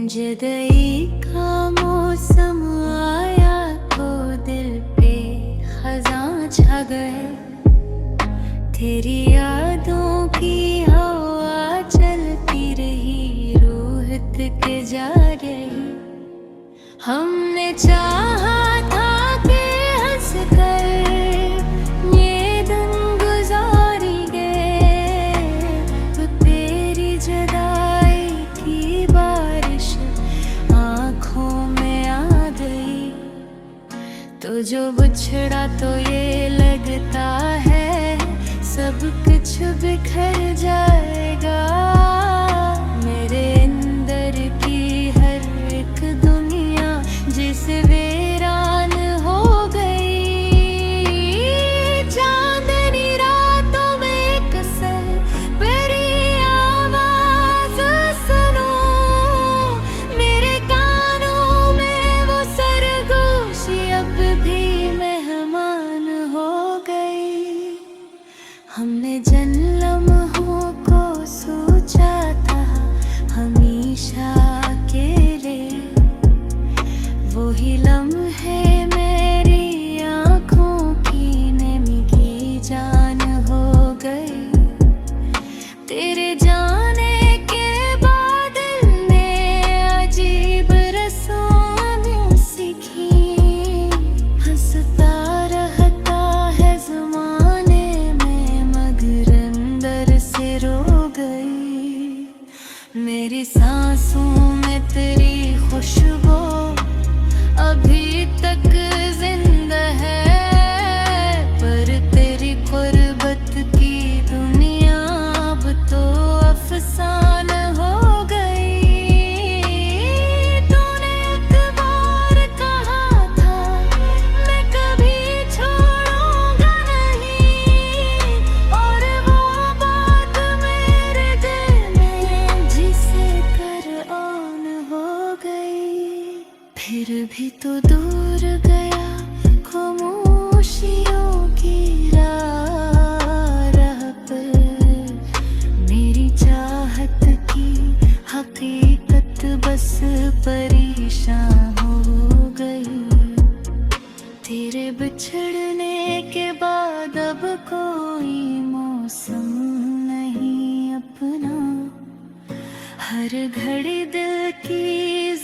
जुदाई का मौसम आया तो दिल पे खजां छा गए। तेरी यादों की हवा चलती रही, रूह तक जा रही। हमने चाहा था कि हंस कर ये दिन गुजारी गए, तो तेरी जुदाई की बारिश आँखों में आ गई। तो जो बिछड़ा तो ये लगता है सब कुछ बिखर जाएगा। मेरे अंदर की हर एक दुनिया जिस वीरान हो गई। चांदनी रातों में एक सरबरी आवाज सुनो, मेरे कानों में वो सरगोशी अब भी मेहमान हो गई। हमने जिन लम्हों को सोचा था हमेशा के लिए, वही लम्हे मेरी आँखों की नमी की जान हो गई। तेरे जाने के बाद दिल ने अजीब रस्में सीखी, हंसता रहता है ज़माने में मगर अंदर से रो गई। मेरी सांसों में तेरी खुशबू अभी तक जिंदा है, पर तेरी गुर्बत की दुनिया अब तो अफसाना हो गई। तूने एक बार कहा था मैं कभी छोड़ूंगा नहीं, और वो बात मेरे दिल में जिसे कर ऑन हो गई। फिर भी तो दूर गया खामोशियों की राह पर, मेरी चाहत की हकीकत बस परेशान हो गई। तेरे बिछड़ने के बाद अब कोई मौसम नहीं अपना, हर घड़ी दिल की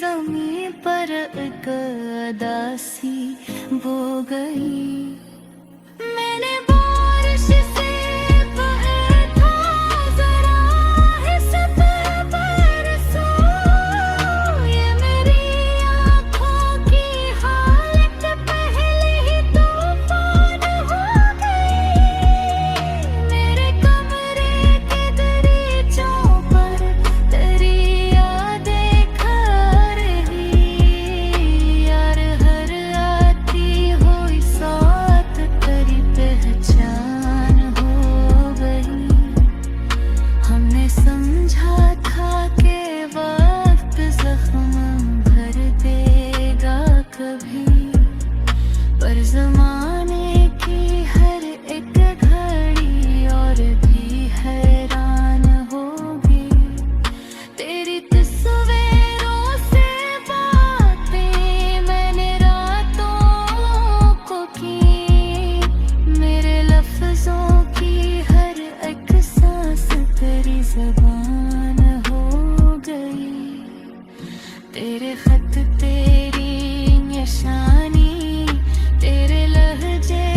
ज़मीं पर एक उदासी बो गई। मैंने बारिश से कहा था ज़रा इस पर बरसो, ये मेरी आँखों की हालत पहले ही तूफान हो गई। मेरे कमरे के दरीचों पर तेरी यादें खा रही, यार हर आती हुई साथ तेरी पहचान हो गई। हमने समझा था कि वक्त जख्म भर देगा कभी, पर ज़माने की हर एक घड़ी और भी हैरान होगी। तेरी तस्वीरों से बातें मैंने रातों को की, मेरे लफ्ज़ों की हर एक सांस तेरी ज़बान हो गई। तेरे खत तेरी निशानी, तेरे लहजे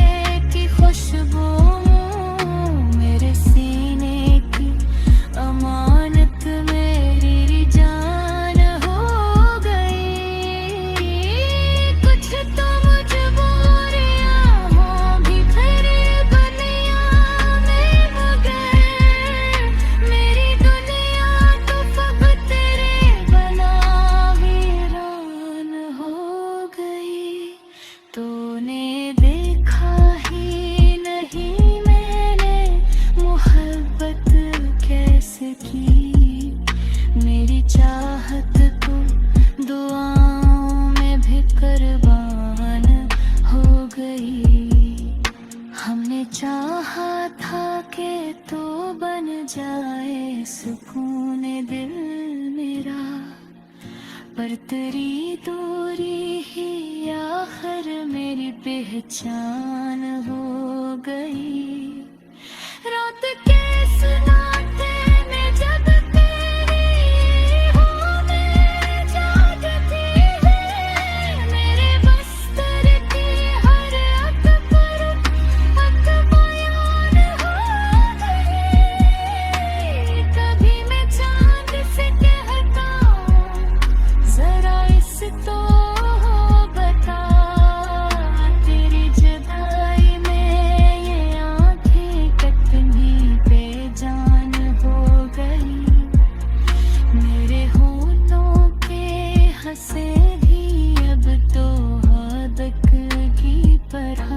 की खुशबू मेरे सीने की अमानत मेरी जान हो गई। कुछ तो मजबूरियां हों भी खरी दुनिया में, मगर मेरी दुनिया तो फकत तेरे बना वीरान हो गई। तूने देखा ही नहीं मैंने मोहब्बत कैसे की, मेरी चाहत तो दुआओं में भी कुर्बान हो गई। हमने चाहा था कि तो बन जाए सुकून दिल मेरा, पर तेरी दूरी ही आखिर मेरी पहचान हो गई। रात के सन्नाटे में जब तेरी होने जागती है, मेरे बस्तर की हर अत पर अत बयान हो गई। कभी मैं चांद से कहता हूँ जरा इस तो बता, तेरी जुदाई में ये आंखें कितनी बेजान हो गई। मेरे होठों पे हंसे भी अब तो हादक की तरह,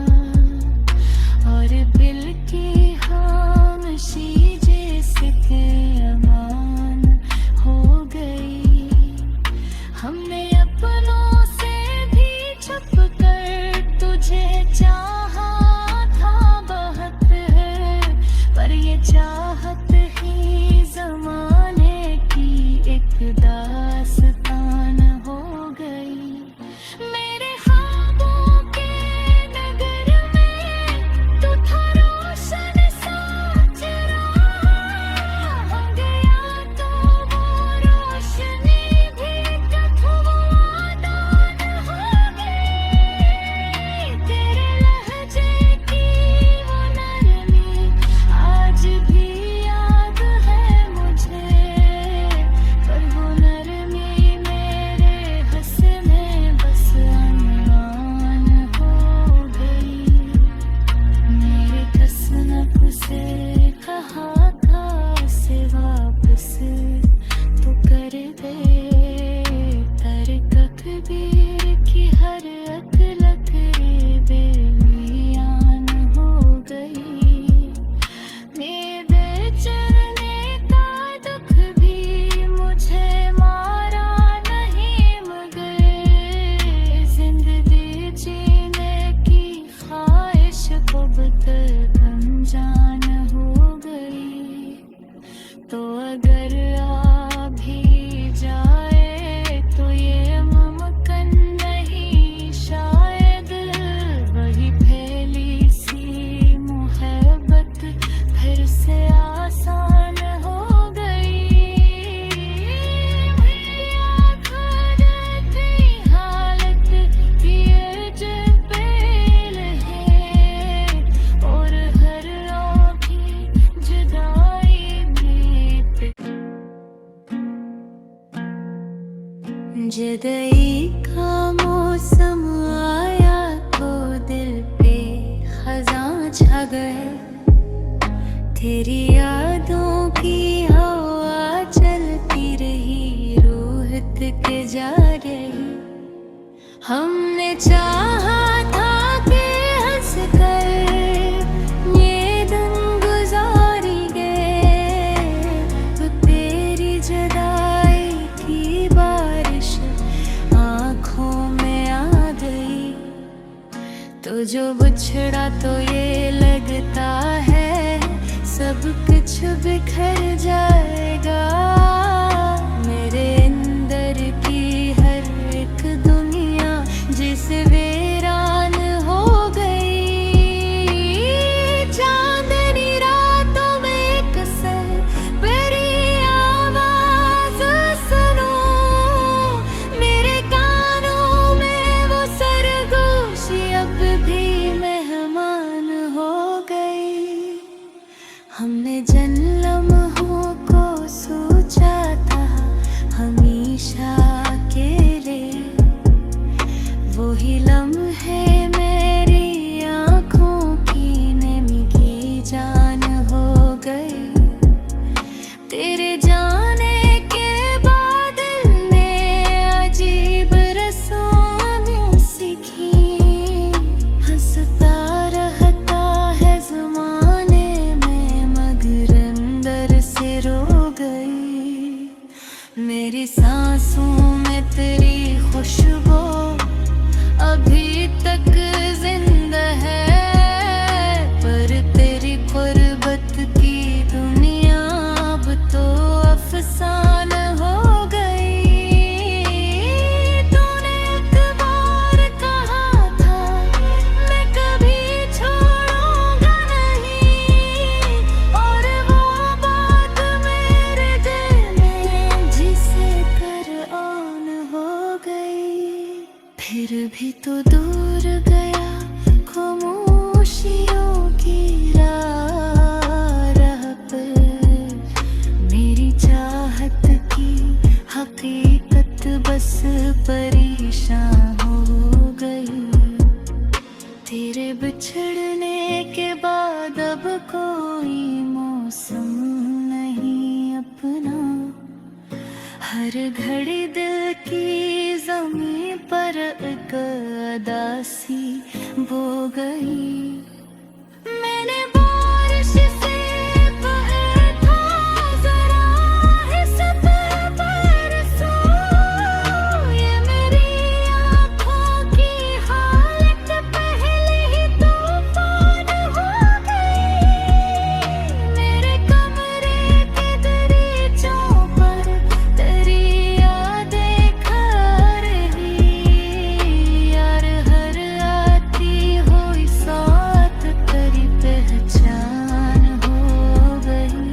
और दिल की खामोशी जैसे कि अमान हो गई। हमने अपनों से भी छुप कर तुझे चाहा था बहुत है, पर ये चाहत ही जमाने की एक दास्तान हो गई। मेरे ख्वाबों के नगर में तू था रोशन सा चिराग, हो गया तो वो रोशनी भी कथवादान हो गई। तेरे लहजे की वो नरमी आज भी याद है मुझे, पर वो नरमी मेरे हंसने बस अनजान हो गई। मेरे कसनक से कहा था उसे वापस तो कर दे, तरक कबीर की हर अकलक बेमियान हो गई। मेरे चलने का दुख भी मुझे मारा नहीं, मगर जिंदगी जीने की ख्वाहिश कब तक अनजान हो गई। तो अगर आ भी जाए तो ये मुमकिन नहीं शायद, वही फैली सी मोहब्बत फिर से आसान हो गई। आखिरत की हालत ये जबेल है, और हर आँखी जुदाई में जुदाई का मौसम आया तो दिल पे खज़ां छा गए। तेरी यादों की हवा चलती रही, रूह तक जा रही। हमने चाहा था कि हंस कर ये दिन गुजारी गए, तो तेरी जुदाई की बारिश आँखों में आ गई। तो जो बिछड़ा तो ये लगता है सब कुछ बिखर जाएगा। मेरे अंदर की हर एक दुनिया जिस वीरान हो गई। चांदनी रातों में एक बड़ी आवाज सुनो, मेरे कानों में वो सरगोशी अब भी मेहमान हो गई। हमने जन्म को सोचा था हमेशा के लिए, वही लम्हे मेरी आँखों की नमी की जान हो गई। तेरे जाने के बाद दिल ने अजीब रस्में सीखी, हंसता रहता है ज़माने में मगर अंदर से रो गई। मेरी सांसों में तेरी खुशबू अभी तक जिंदा है, पर तेरी गुर्बत की दुनिया अब तो अफसाना हो गई। तो दूर गया खामोशियों की राह पर। मेरी चाहत की हकीकत बस परेशान हो गई। तेरे बिछड़ने के बाद अब कोई मौसम नहीं अपना। हर घड़ी दिल की ज़मीं पर एक उदासी बो गई। मैंने बारिश से कहा था ज़रा इस पर बरसो। ये मेरी आँखों की हालत पहले ही तूफान हो गई। मेरे कमरे के दरीचों पर तेरी यादें खा रही। यार हर आती हुई साथ तेरी पहचान हो गई।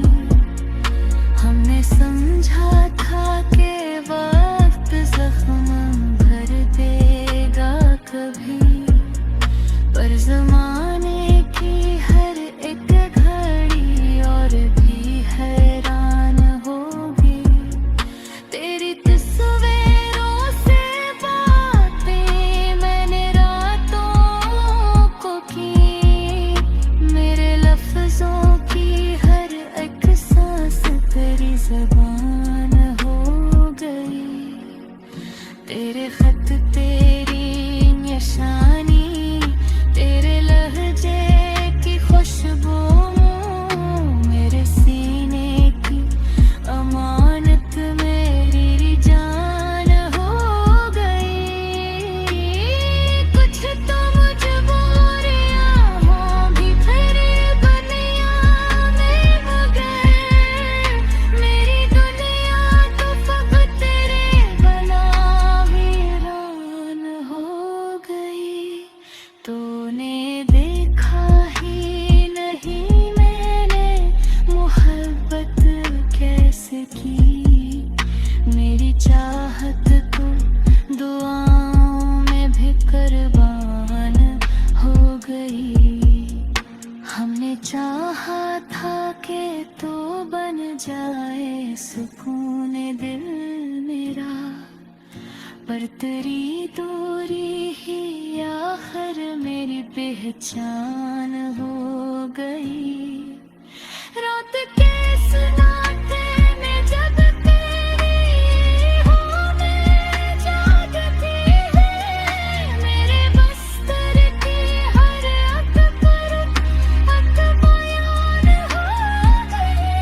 हमने समझा था कि वक्त जख्म भर देगा कभी, पर ज़माने की हर एक घड़ी और भी हैरान होगी। तेरी तस्वीरों से बातें मैंने रातों को की। मेरे लफ्ज़ों की हर एक सांस तेरी ज़बान हो गई। तेरे खत तेरी निशानी तेरे लहजे की खुशबू मेरे सीने की अमानत मेरी जान हो गई। कुछ तो मजबूरियां हों भी फिर दुनिया में, मगर मेरी दुनिया तो फकत तेरे बना वीरान हो गई। तूने देखा ही नहीं मैंने मोहब्बत कैसे की। मेरी चाहत तो दुआओं में भी कुर्बान हो गई। हमने चाहा था कि तो बन जाए सुकून दिल मेरा, पर तेरी दूरी ही आखिर मेरी पहचान हो गई। रात के सन्नाटे में जब तेरी होने जागती है, मेरे बस्तर की हर अक पर अक बयान हो गई।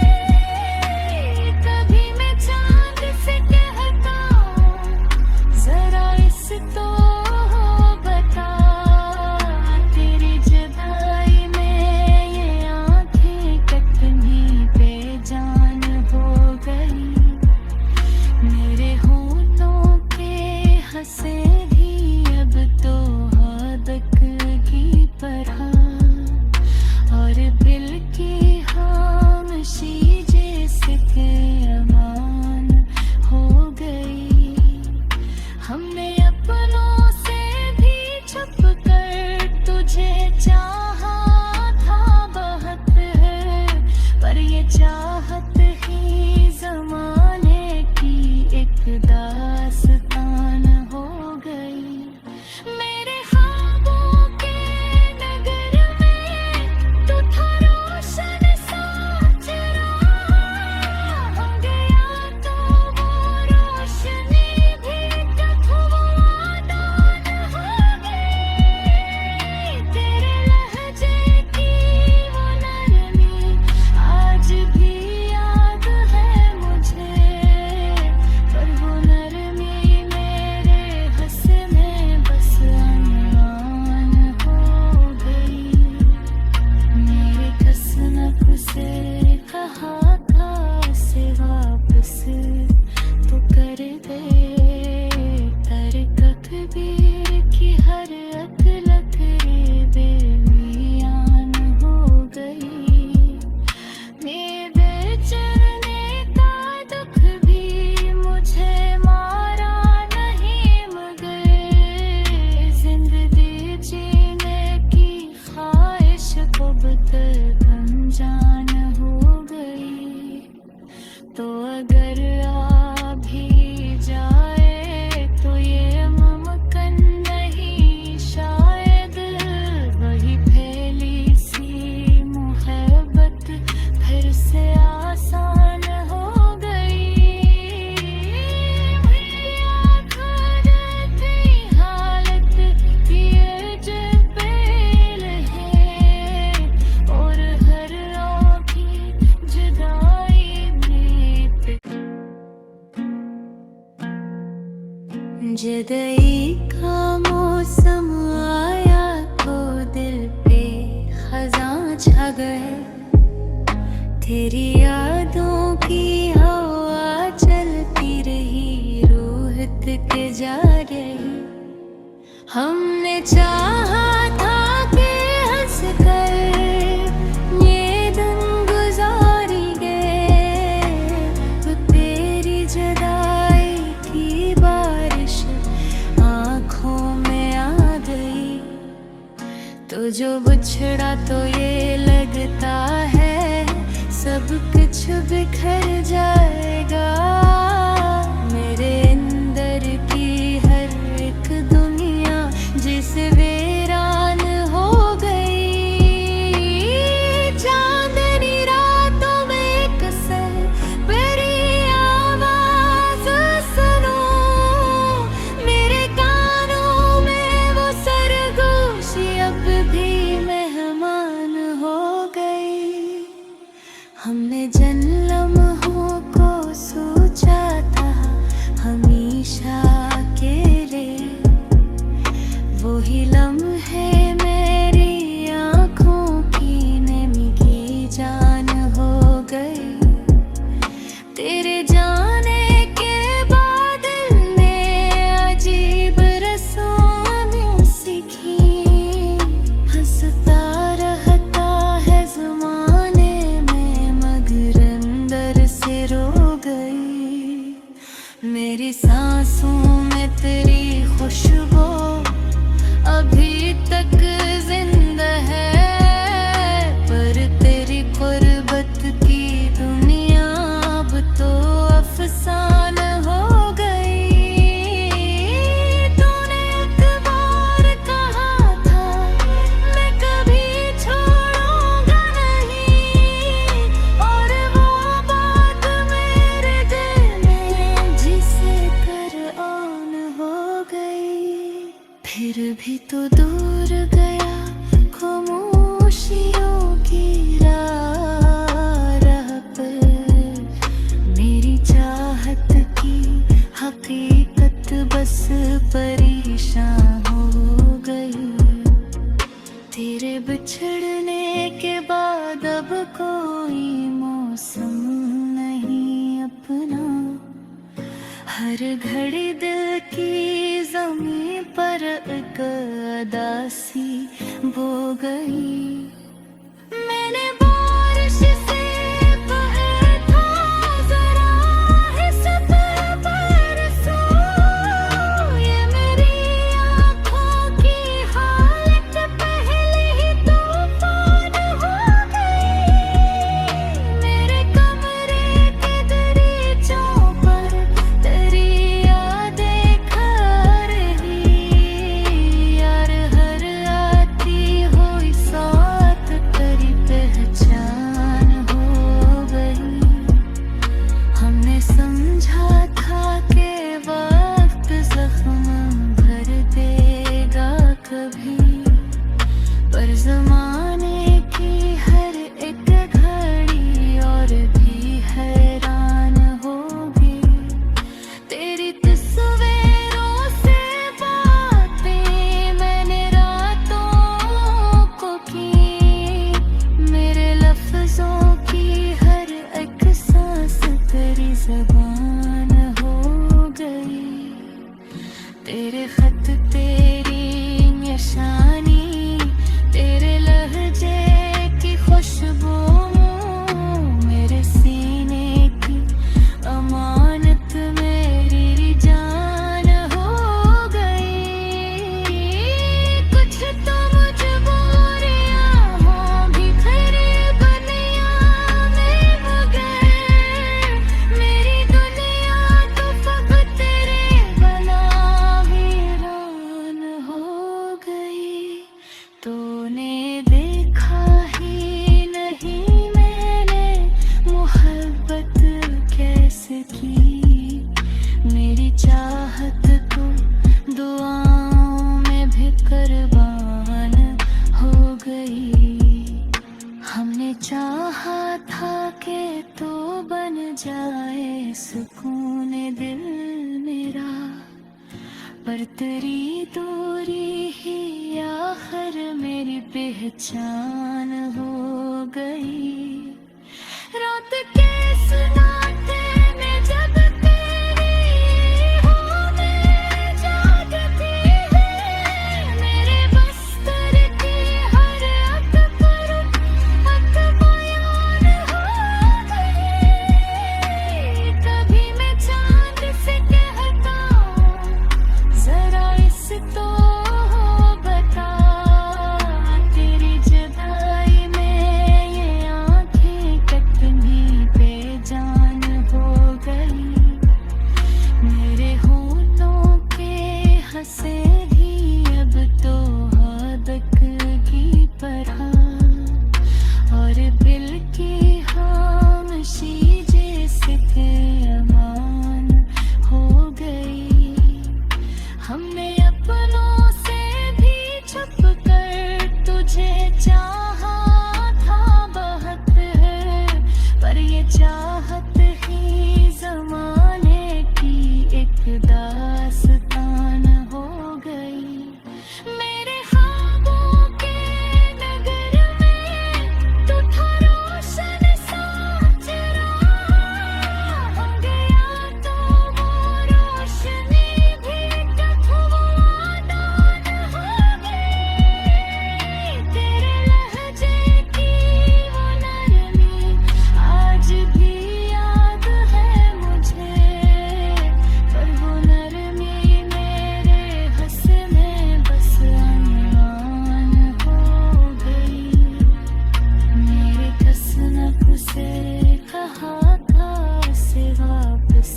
कभी मैं चांद से कहता हूँ ज़रा इसको बता, तेरी जुदाई में ये आँखें कितनी बेजान हो गई। मेरे होठों पे हंसे भी अब तो हादक की तरह, और दिल की खामोशी जैसे कि अमान हो गई। हमने अपनों से भी छुप कर तुझे चाहा था बहुत है, पर ये चाहत ही ज़माने की एक दास्तान हो गई। मेरे ख्वाबों के नगर में तू था रोशन सा चिराग। हो गया तो वो रोशनी भी नादान हो गई। तेरे लहजे की वो नरमी आज भी याद है मुझे, पर वो नरमी मेरे हंस में बस अनजान हो गई। मेरे कसनक से कहा था उसे वापस तो कर दे। तरकत भी की हर अकलत रे बेमियान हो गई। मेरे चलने का दुख भी मुझे मारा नहीं, मगर तो अगर आ भी जाए तो ये मुमकिन नहीं शायद, वही फैली सी मोहब्बत फिर से आसान हो गई। मेरी आखिरती हालत ये जबेल है, और हर आँखी जुदाई में जुदाई का मौसम आया तो दिल पे खज़ां छा गए। तेरी यादों की हवा चलती रही, रूह तक जा रही। हमने चाहा था कि हंस कर ये दिन गुजारी गए, तो तेरी जुदाई की बारिश आँखों में आ गई। तो जो बिछड़ा तो ये लगता है सब कुछ बिखर जाएगा। मेरे अंदर की हर एक दुनिया जिस वीरान हो गई। चांदनी रातों में एक बड़ी आवाज सुनो, मेरे कानों में वो सरगोशी अब भी मेहमान हो गई। हमने जिन लम्हों को सोचा था हमेशा के लिए, वही लम्हे मेरी आँखों की नमी की जान हो गई। तेरे जाने के बाद ने अजीब रस्में सीखी, हंसता रहता है ज़माने में मगर अंदर से रो गई। मेरी सांसों में तेरी खुशबू अभी तक जिंदा है, पर तेरी गुर्बत की दुनिया अब तो अफसान हो गई। तूने एक बार कहा था मैं कभी छोड़ूंगा नहीं, और वो बात मेरे दिल में जिसे कर ऑन हो गई। फिर भी तो दूर गया खामोशियों की राह पर, मेरी चाहत की हकीकत बस परेशान हो गई। तेरे बिछड़ने के बाद अब कोई मौसम नहीं अपना, हर घड़ी दिल की ज़मीं पर एक उदासी बो गई। मैंने बारिश से कहा था ज़रा इस पर सो, ये मेरी आँखों की हालत पहले ही तूफान हो गई। मेरे कमरे के दरीचों पर तेरी यादें खा रही, यार हर आती हुई साथ तेरी पहचान हो गई। हमने समझा था कि वक्त जख्म भर देगा कभी, पर ज़माने की हर एक घड़ी और भी हैरान होगी। तेरी तस्वीरों से बातें मैंने रातों को की, मेरे लफ्ज़ों की हर एक सांस तेरी ज़बान हो गई। तेरे खत तेरी निशानी, तेरे लहजे की खुशबू मेरे सीने की अमानत मेरी जान हो गई। कुछ तो मजबूरियां हों भी खरी बनिया में, मगर सुकून दिल मेरा, पर तेरी दूरी ही आखिर मेरी पहचान हो गई। रात के सन्नाटे में जब तेरी होने जागती है, मेरे बस्तर की हर अत पर अत बयान हो गई। कभी मैं चांद से कहता हूँ, जरा इसको बता, तेरी जुदाई में ये आंखें कितनी बेजान हो गई। मेरे होठों के हंसे भी अब तो हादक की तरह, और दिल की खामोशी जैसे थे अमान हो गई। हमने अपनों से भी छुप कर तुझे चाहा था बहुत है, पर ये चाहत ही जमाने की एक दास्तान हो गई। मेरे ख्वाबों के नगर में तू था रोशन सा चेहरा, हो गया तो वो रोशनी भी नादान हो गई। तेरे लहजे की वो नरमी आज भी याद है मुझे, पर वो नरमी मेरे हंस में बस अनजान हो गई। मेरे कसनक से कहा था उसे वापस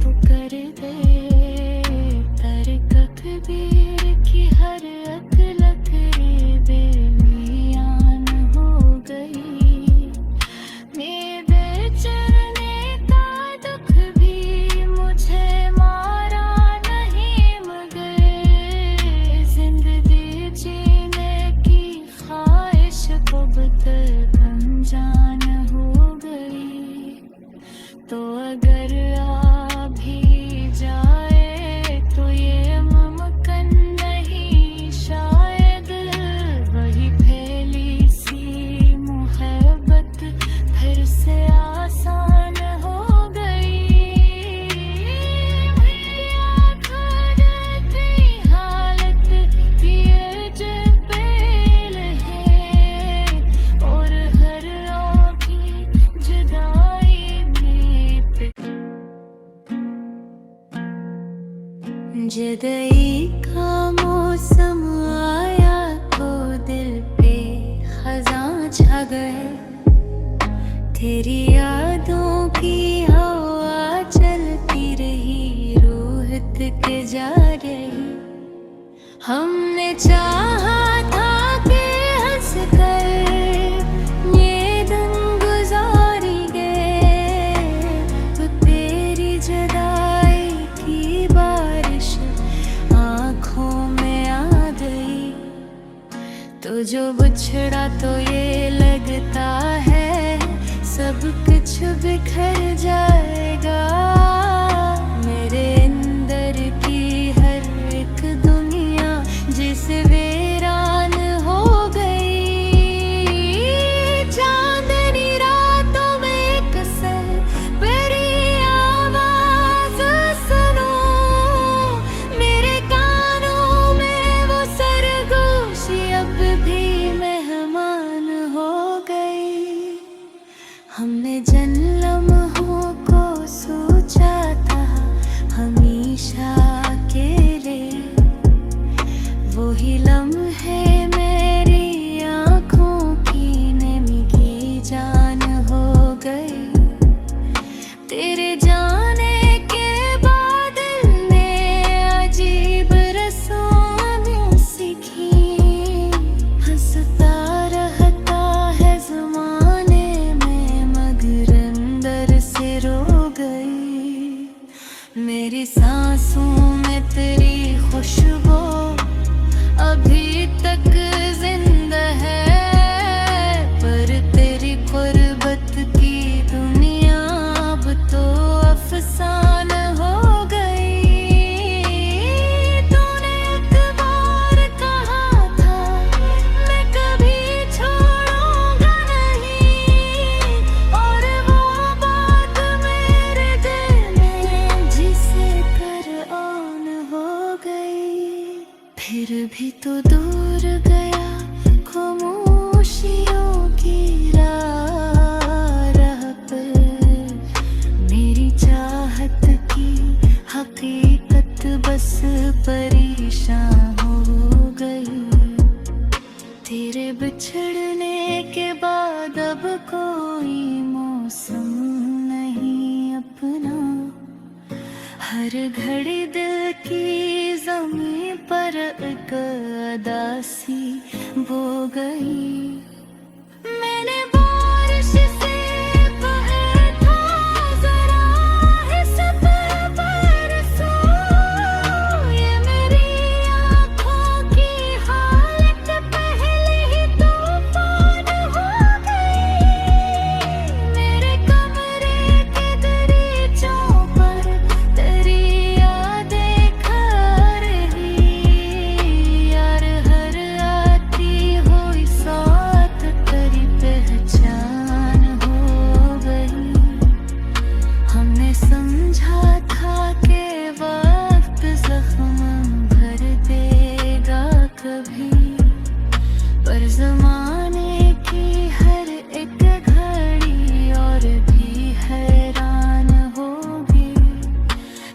तो कर दे, तरक कबीर की हर अकलक रे बेमियान हो गई। मेरे चलने का दुख भी मुझे मारा नहीं, मगर जिंदगी जीने की ख्वाहिश को बदल अनजान हो गई। तो अगर आ भी जाए तो ये मुमकिन नहीं शायद, वही फैली सी मोहब्बत फिर से आसान हो गई। मेरी हालत ये जबेल है, और हर आँखी जुदाई में जुदाई का मौसम आया तो दिल पे खज़ां छा गए। तेरी यादों की हवा चलती रही, रूह तक जा रही। हमने चाहा था कि हंस कर ये दिन गुजारी गए, तो तेरी जुदाई की बारिश आँखों में आ गई। तो जो बिछड़ा तो ये लगता है सब कुछ बिखर जाएगा। मेरे अंदर की हर एक दुनिया जिस वीरान हो गई। चांदनी रातों में कसर बड़ी आवाज सुनो, मेरे कानों में वो सरगोशी अब भी मेहमान हो गई। हमने जन्म को सोचा था हमेशा अकेले, वही लम्हे मेरी आँखों की नमी की जान हो गई। तेरे जाने के बाद दिल ने अजीब रस्में सीखी, हंसता रहता है ज़माने में मगर अंदर से रो गई। मेरी सांसों में तेरी खुशबू अभी तक जिंदा है, पर तेरी गुर्बत की दुनिया अब तो परेशान हो गई। तेरे बिछड़ने के बाद अब कोई मौसम नहीं अपना। हर घड़ी दिल की ज़मीं पर एक उदासी बो गई। मैंने बारिश से कहा था ज़रा है सब बरसो। ये मेरी आँखों की हालत पहले ही तूफान हो गई। मेरे कमरे के दरीचों पर तेरी यादें खा रही। यार हर आती हुई साथ तेरी पहचान हो गई। हमने समझा था कि वक्त जख्म भर देगा कभी, पर ज़माने की हर एक घड़ी और भी हैरान होगी।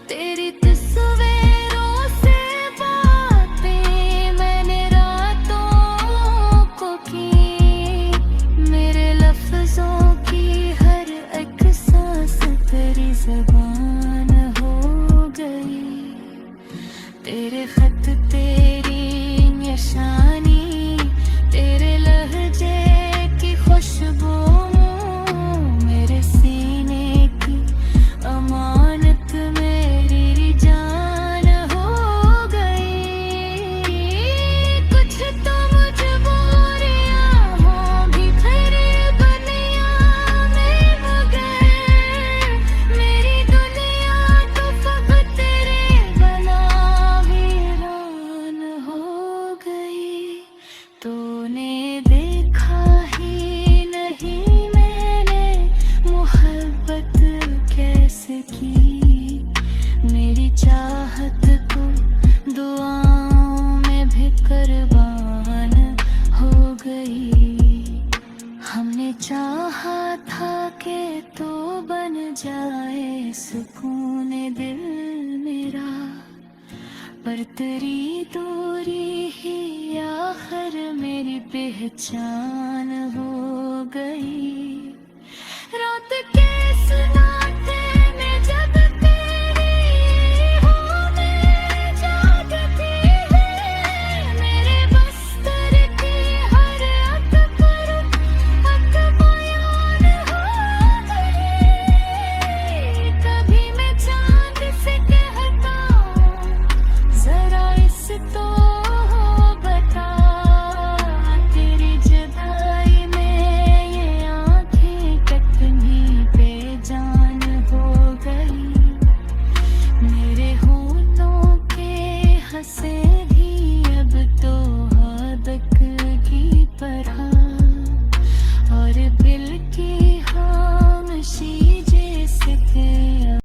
तेरी तस्वीरों से बातें मैंने रातों को की। मेरे लफ्ज़ों की हर एक सांस तेरी ज़बान हो गई। तेरे खत तेरी निशानी, तेरे लहजे की खुशबू मेरे सीने की अमानत मेरी जान हो गई। कुछ तो मजबूरियां हों भी फिर दुनिया में मगर मेरी दुनिया तो फकत तेरे बना वीरान हो गई। तूने देखा ही नहीं मैंने मोहब्बत कैसे की। मेरी चाहत को दुआओं में भी कुर्बान हो गई। हमने चाहा था कि तू बन जाए सुकून दिल मेरा, पर तेरी दूरी ही आखिर मेरी पहचान हो गई।